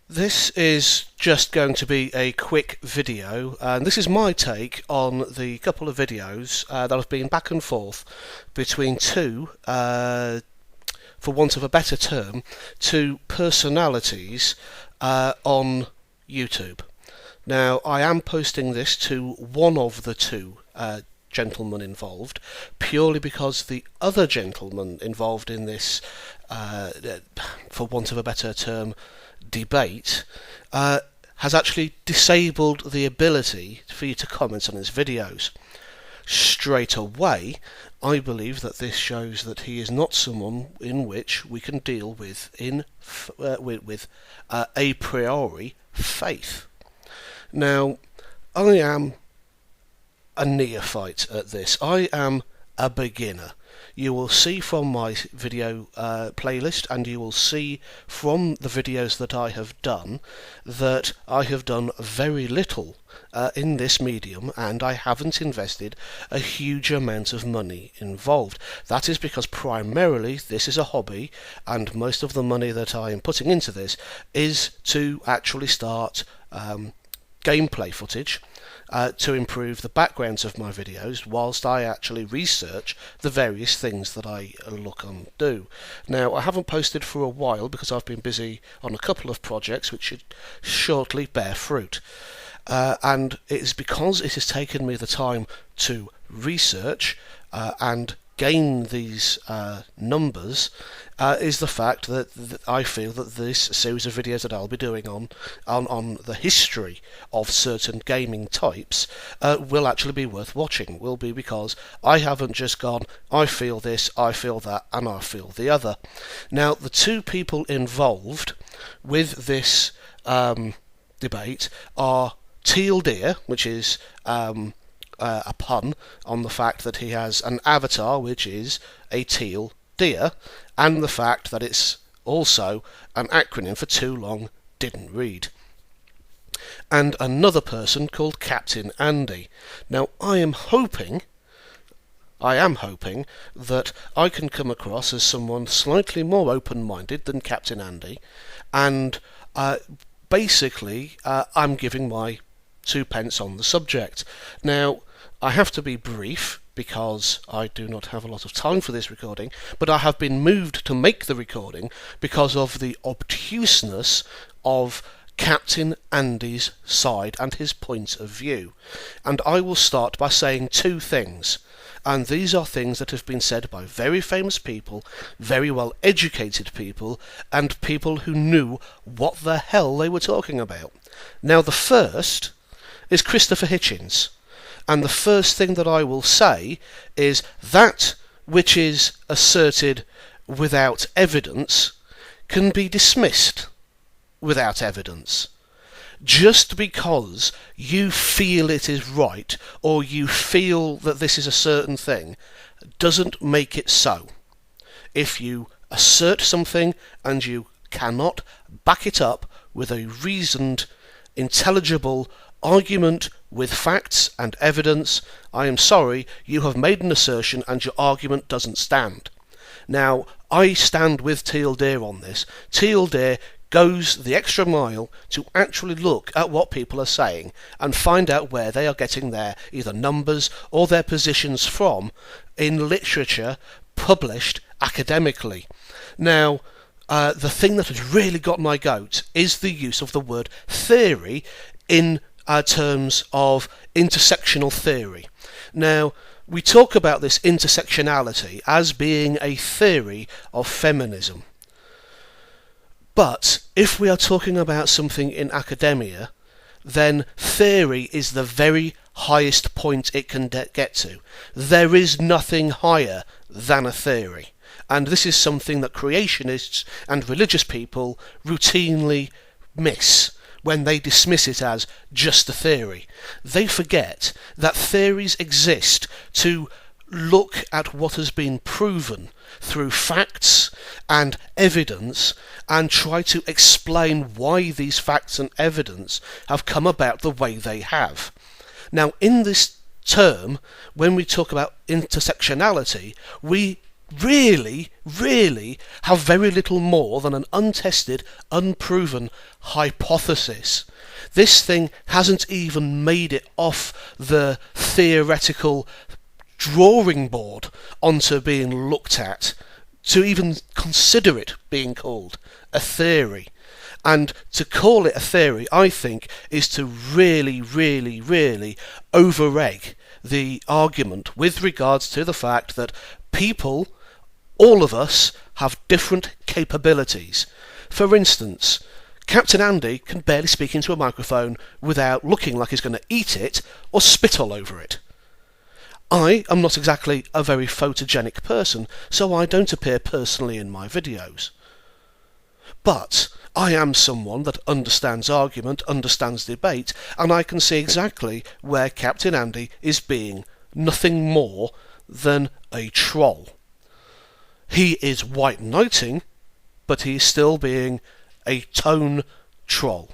This is just going to be a quick video, and this is my take on the couple of videos that have been back and forth between two, for want of a better term, two personalities on YouTube. Now, I am posting this to one of the two gentlemen involved, purely because the other gentleman involved in this, for want of a better term, debate, has actually disabled the ability for you to comment on his videos. Straight away, I believe that this shows that he is not someone in which we can deal with with a priori faith. Now, I am a neophyte at this. I am a beginner. You will see from my video playlist, and you will see from the videos that I have done, that I have done very little in this medium, and I haven't invested a huge amount of money involved. That is because primarily this is a hobby, and most of the money that I am putting into this is to actually start gameplay footage to improve the backgrounds of my videos whilst I actually research the various things that I look and do. Now, I haven't posted for a while because I've been busy on a couple of projects which should shortly bear fruit. And it is because it has taken me the time to research and gain these numbers, is the fact that I feel that this series of videos that I'll be doing on the history of certain gaming types will actually be worth watching. Will be because I haven't just gone, I feel this, I feel that, and I feel the other. Now, the two people involved with this debate are Teal Deer, which is a pun on the fact that he has an avatar which is a teal deer, and the fact that it's also an acronym for Too Long Didn't Read. And another person called Captain Andy. Now, I am hoping that I can come across as someone slightly more open-minded than Captain Andy, and basically I'm giving my 2 pence on the subject. Now, I have to be brief because I do not have a lot of time for this recording, but I have been moved to make the recording because of the obtuseness of Captain Andy's side and his point of view. And I will start by saying 2 things. And these are things that have been said by very famous people, very well educated people, and people who knew what the hell they were talking about. Now, the first is Christopher Hitchens. And the first thing that I will say is that which is asserted without evidence can be dismissed without evidence. Just because you feel it is right, or you feel that this is a certain thing, doesn't make it so. If you assert something and you cannot back it up with a reasoned, intelligible argument with facts and evidence, I am sorry, you have made an assertion and your argument doesn't stand. Now, I stand with Teal Deer on this. Teal Deer goes the extra mile to actually look at what people are saying and find out where they are getting their either numbers or their positions from in literature published academically. Now, the thing that has really got my goat is the use of the word theory in terms of intersectional theory. Now, we talk about this intersectionality as being a theory of feminism. But if we are talking about something in academia, then theory is the very highest point it can get to. There is nothing higher than a theory. And this is something that creationists and religious people routinely miss when they dismiss it as just a theory. They forget that theories exist to look at what has been proven through facts and evidence and try to explain why these facts and evidence have come about the way they have. Now, in this term, when we talk about intersectionality, we really, really have very little more than an untested, unproven hypothesis. This thing hasn't even made it off the theoretical drawing board onto being looked at, to even consider it being called a theory. And to call it a theory, I think, is to really, really, really over-egg the argument with regards to the fact that people, all of us, have different capabilities. For instance, Captain Andy can barely speak into a microphone without looking like he's going to eat it or spit all over it. I am not exactly a very photogenic person, so I don't appear personally in my videos. But I am someone that understands argument, understands debate, and I can see exactly where Captain Andy is being nothing more than a troll. He is white knighting, but he is still being a tone troll.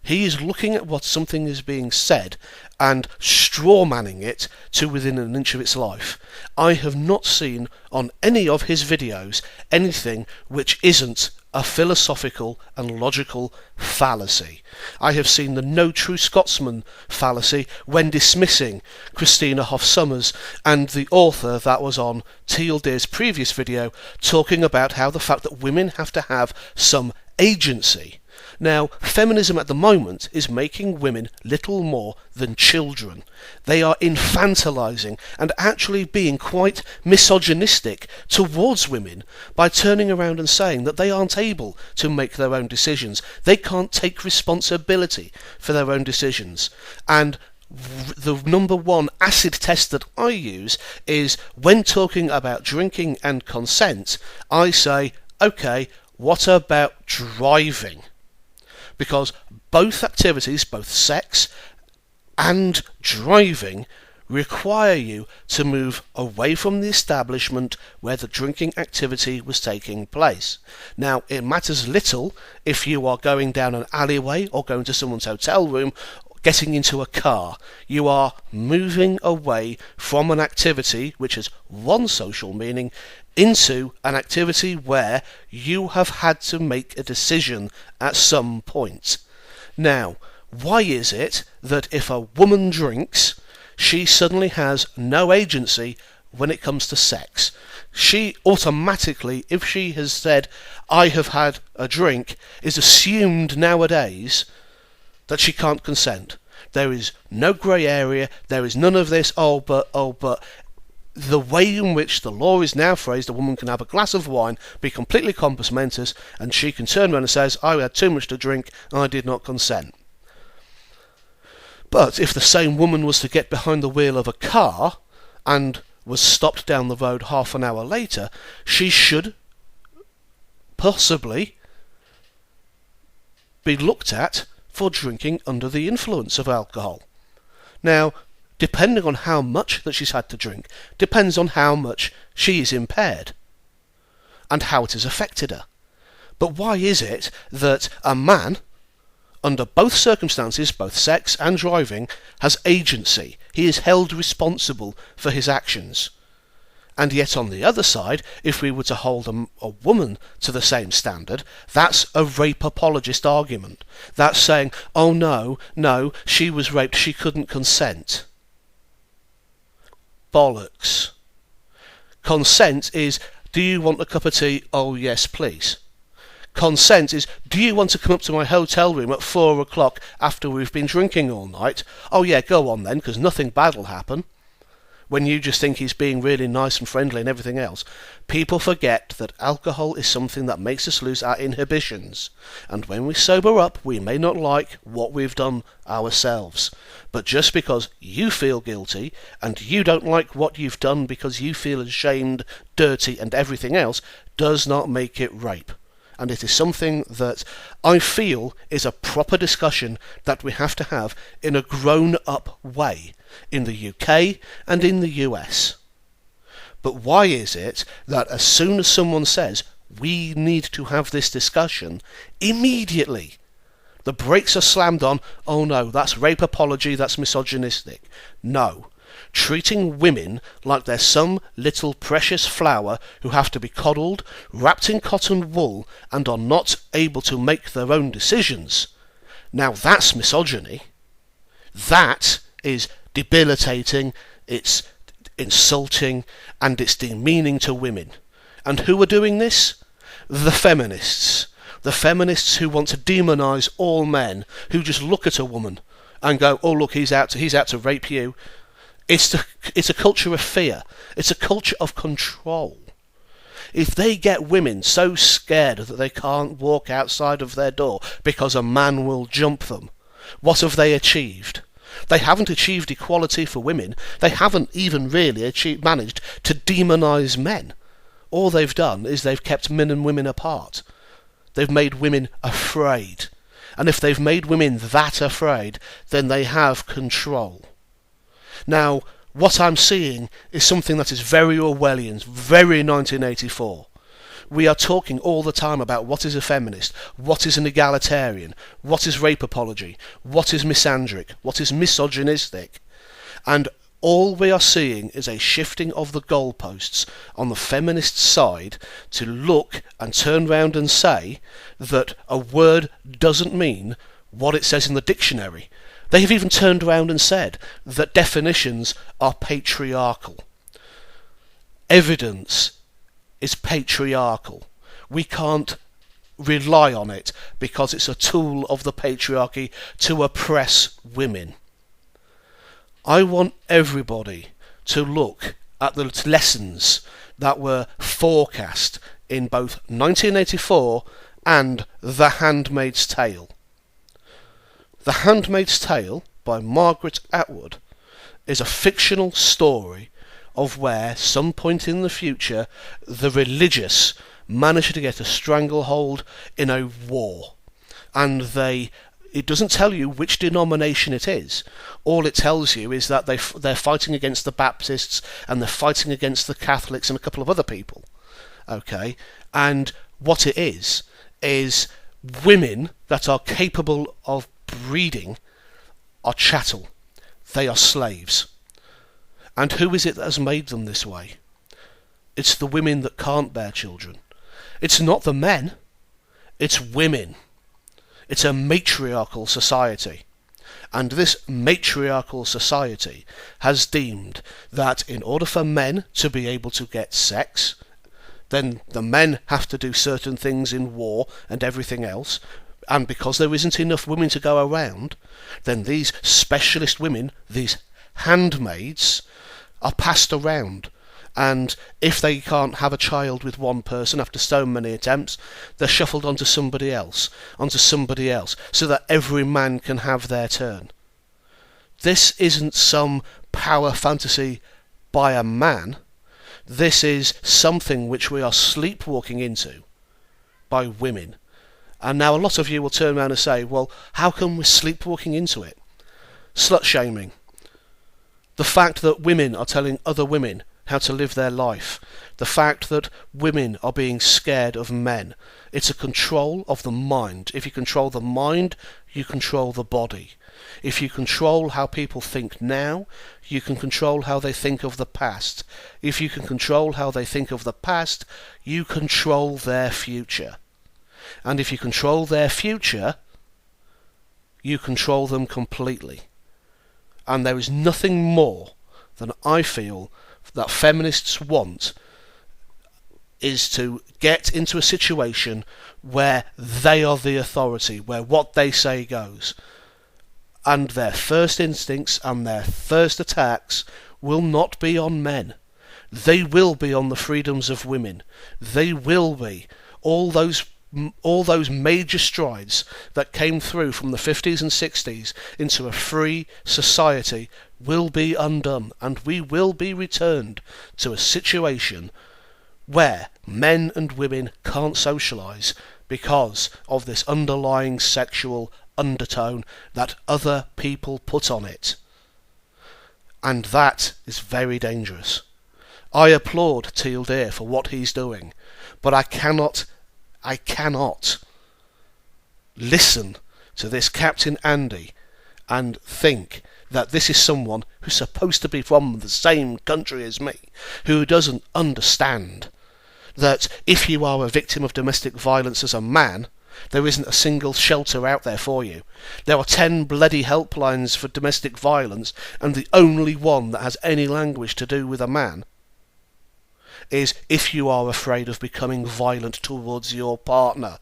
He is looking at what something is being said and strawmanning it to within an inch of its life. I have not seen on any of his videos anything which isn't a philosophical and logical fallacy. I have seen the no true Scotsman fallacy when dismissing Christina Hoff Sommers and the author that was on Teal Deer's previous video, talking about how the fact that women have to have some agency. Now, feminism at the moment is making women little more than children. They are infantilizing and actually being quite misogynistic towards women by turning around and saying that they aren't able to make their own decisions. They can't take responsibility for their own decisions. And the number one acid test that I use is when talking about drinking and consent, I say, okay, what about driving? Because both activities, both sex and driving, require you to move away from the establishment where the drinking activity was taking place. Now, it matters little if you are going down an alleyway or going to someone's hotel room, getting into a car. You are moving away from an activity which has one social meaning into an activity where you have had to make a decision at some point. Now, why is it that if a woman drinks, she suddenly has no agency when it comes to sex? She automatically, if she has said, I have had a drink, is assumed nowadays that she can't consent. There is no grey area, there is none of this, oh but. The way in which the law is now phrased, a woman can have a glass of wine, be completely compos mentis, and she can turn around and says, I had too much to drink and I did not consent. But if the same woman was to get behind the wheel of a car and was stopped down the road half an hour later, she should possibly be looked at for drinking under the influence of alcohol. Now, depending on how much that she's had to drink, depends on how much she is impaired and how it has affected her. But why is it that a man, under both circumstances, both sex and driving, has agency? He is held responsible for his actions. And yet on the other side, if we were to hold a woman to the same standard, that's a rape apologist argument. That's saying, oh no, she was raped, she couldn't consent. Bollocks. Consent is, do you want a cup of tea? Oh yes, please. Consent is, do you want to come up to my hotel room at 4 o'clock after we've been drinking all night? Oh yeah, go on then, because nothing bad will happen. When you just think he's being really nice and friendly and everything else. People forget that alcohol is something that makes us lose our inhibitions. And when we sober up, we may not like what we've done ourselves. But just because you feel guilty, and you don't like what you've done because you feel ashamed, dirty and everything else, does not make it rape. And it is something that I feel is a proper discussion that we have to have in a grown-up way in the UK and in the US. But why is it that as soon as someone says, we need to have this discussion, immediately the brakes are slammed on, oh no, that's rape apology, that's misogynistic. No. treating women like they're some little precious flower who have to be coddled, wrapped in cotton wool, and are not able to make their own decisions. Now that's misogyny. That is debilitating, it's insulting, and it's demeaning to women. And who are doing this? The feminists. The feminists who want to demonise all men, who just look at a woman and go, oh look, he's out to rape you. It's a culture of fear. It's a culture of control. If they get women so scared that they can't walk outside of their door because a man will jump them, what have they achieved? They haven't achieved equality for women. They haven't even really managed to demonise men. All they've done is they've kept men and women apart. They've made women afraid. And if they've made women that afraid, then they have control. Now, what I'm seeing is something that is very Orwellian, very 1984. We are talking all the time about what is a feminist, what is an egalitarian, what is rape apology, what is misandric, what is misogynistic. And all we are seeing is a shifting of the goalposts on the feminist side to look and turn round and say that a word doesn't mean what it says in the dictionary. They have even turned around and said that definitions are patriarchal. Evidence is patriarchal. We can't rely on it because it's a tool of the patriarchy to oppress women. I want everybody to look at the lessons that were forecast in both 1984 and The Handmaid's Tale. The Handmaid's Tale by Margaret Atwood is a fictional story of where, some point in the future, the religious manage to get a stranglehold in a war. And it doesn't tell you which denomination it is. All it tells you is that they're fighting against the Baptists and they're fighting against the Catholics and a couple of other people. Okay? And what it is women that are capable of breeding are chattel. They are slaves. And who is it that has made them this way? It's the women that can't bear children. It's not the men. It's women. It's a matriarchal society. And this matriarchal society has deemed that in order for men to be able to get sex, then the men have to do certain things in war and everything else. And because there isn't enough women to go around, then these specialist women, these handmaids, are passed around. And if they can't have a child with one person after so many attempts, they're shuffled onto somebody else, so that every man can have their turn. This isn't some power fantasy by a man. This is something which we are sleepwalking into by women. And now a lot of you will turn around and say, well, how come we're sleepwalking into it? Slut-shaming. The fact that women are telling other women how to live their life. The fact that women are being scared of men. It's a control of the mind. If you control the mind, you control the body. If you control how people think now, you can control how they think of the past. If you can control how they think of the past, you control their future. And if you control their future, you control them completely. And there is nothing more than I feel that feminists want is to get into a situation where they are the authority, where what they say goes. And their first instincts and their first attacks will not be on men. They will be on the freedoms of women. They will be all those major strides that came through from the 50s and 60s into a free society will be undone, and we will be returned to a situation where men and women can't socialise because of this underlying sexual undertone that other people put on it. And that is very dangerous. I applaud Teal Deer for what he's doing, but I cannot listen to this Captain Andy and think that this is someone who's supposed to be from the same country as me, who doesn't understand that if you are a victim of domestic violence as a man, there isn't a single shelter out there for you. There are 10 bloody helplines for domestic violence, and the only one that has any language to do with a man is if you are afraid of becoming violent towards your partner.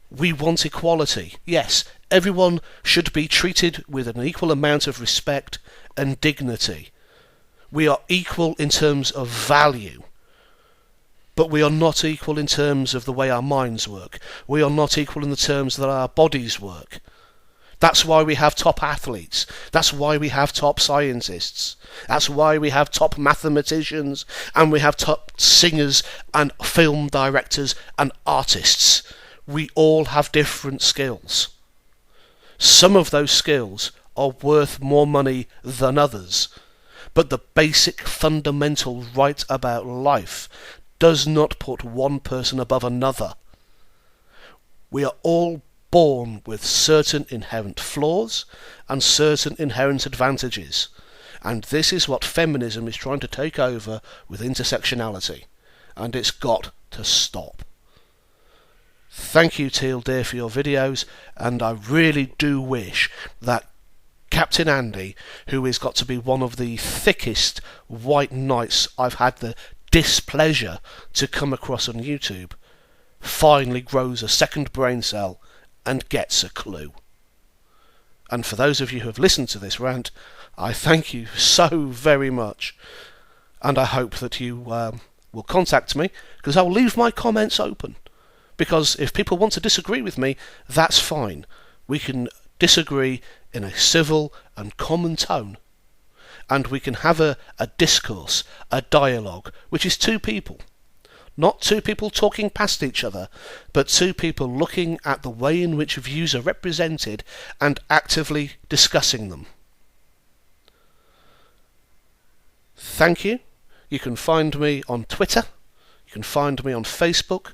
We want equality. Yes, everyone should be treated with an equal amount of respect and dignity. We are equal in terms of value, but we are not equal in terms of the way our minds work. We are not equal in the terms that our bodies work. That's why we have top athletes. That's why we have top scientists. That's why we have top mathematicians, and we have top singers and film directors and artists. We all have different skills. Some of those skills are worth more money than others, but the basic fundamental right about life does not put one person above another. We are all born with certain inherent flaws and certain inherent advantages, and this is what feminism is trying to take over with intersectionality, and it's got to stop. Thank you, Teal Deer, for your videos, and I really do wish that Captain Andy, who has got to be one of the thickest white knights I've had the displeasure to come across on YouTube, finally grows a second brain cell and gets a clue. And for those of you who have listened to this rant, I thank you so very much, and I hope that you will contact me, because I'll leave my comments open. Because if people want to disagree with me, that's fine. We can disagree in a civil and common tone, and we can have a discourse, a dialogue, which is two people. Not two people talking past each other, but two people looking at the way in which views are represented and actively discussing them. Thank you. You can find me on Twitter. You can find me on Facebook.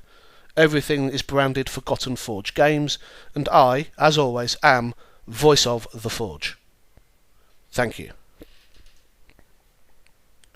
Everything is branded Forgotten Forge Games, and I, as always, am Voice of the Forge. Thank you.